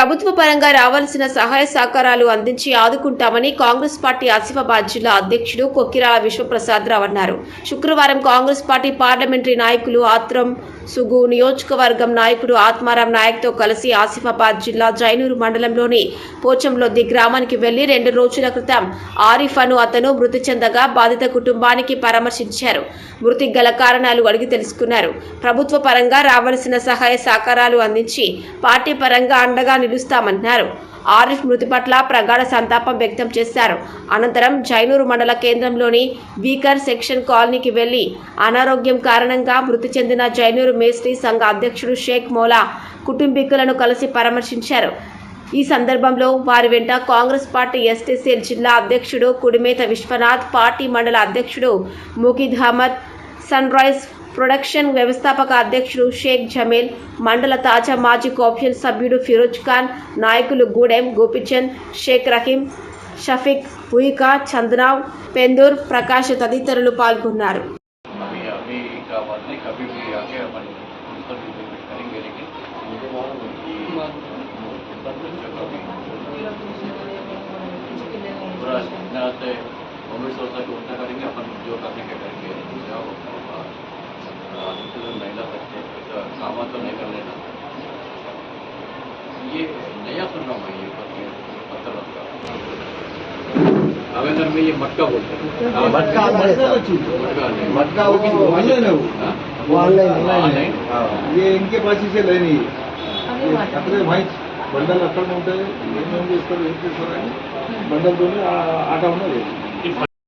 ప్రభుత్వ పరంగా రావాల్సిన సహాయ సహకారాలు అందించి ఆదుకుంటామని కాంగ్రెస్ పార్టీ ఆసిఫాబాద్ జిల్లా అధ్యక్షుడు కొక్కిరాల విశ్వప్రసాద్ రావు అన్నారు. శుక్రవారం కాంగ్రెస్ పార్టీ పార్లమెంటరీ నాయకులు ఆత్రం సుగు, నియోజకవర్గం నాయకుడు ఆత్మారాం నాయక్తో కలిసి ఆసిఫాబాద్ జిల్లా జైనూరు మండలంలోని పోచంలొద్ది గ్రామానికి వెళ్లి 2 రోజుల క్రితం ఆరిఫ్ అను అతను మృతి చెందగా బాధిత కుటుంబానికి పరామర్శించారు. మృతికి గల కారణాలు అడిగి తెలుసుకున్నారు. ప్రభుత్వ పరంగా రావాల్సిన సహాయ సహకారాలు అందించి పార్టీ పరంగా అండగా నిలుస్తామన్నారు. ఆరిఫ్ మృతి పట్ల ప్రగాఢ సంతాపం వ్యక్తం చేశారు. అనంతరం జైనూరు మండల కేంద్రంలోని వీకర్ సెక్షన్ కాలనీకి వెళ్లి అనారోగ్యం కారణంగా మృతి చెందిన జైనూరు మేస్త్రీ సంఘ అధ్యక్షుడు షేక్ మౌలా కుటుంబీకులను కలిసి పరామర్శించారు. ఈ సందర్భంలో వారి వెంట కాంగ్రెస్ పార్టీ ఎస్టీసీఎల్ జిల్లా అధ్యక్షుడు కుడిమేత విశ్వనాథ్, పార్టీ మండల అధ్యక్షుడు ముకీద్ అహ్మద్, సన్ రైజ్ ప్రొడక్షన్ వ్యవస్థాపక అధ్యక్షుడు షేక్ జమీల్, మండల తాజా మాజీ కోఆప్షన్ సభ్యుడు ఫిరోజ్ ఖాన్, నాయకులు గూడెం గోపిచంద్, షేక్ రహీం, షఫీక్, హుయికా, చందనావ్, పెందూర్, ప్రకాష్ తదితరులు పాల్గొన్నారు. महिला बच्चे सामान तो नहीं कर लेना, ये नया सुन रहा हूँ मैं, ये पत्थर अवेंदर में ये मटका बोलते हैं। मटका वो ऑनलाइन है, वो ऑनलाइन ये इनके पास ही से लेनी है भाई बंडल अక్కడ ఉంటాయి బెండల్ తోనే ఆట ఉన్నది.